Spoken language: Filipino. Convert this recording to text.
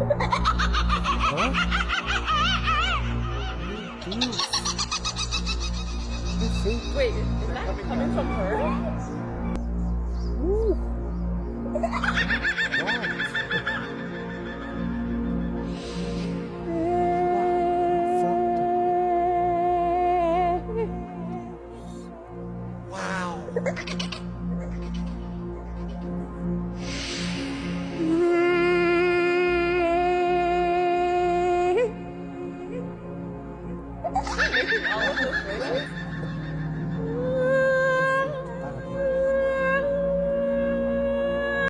Huh? Dude. You think? Wait, is that coming from her? Ooh. What? Wow.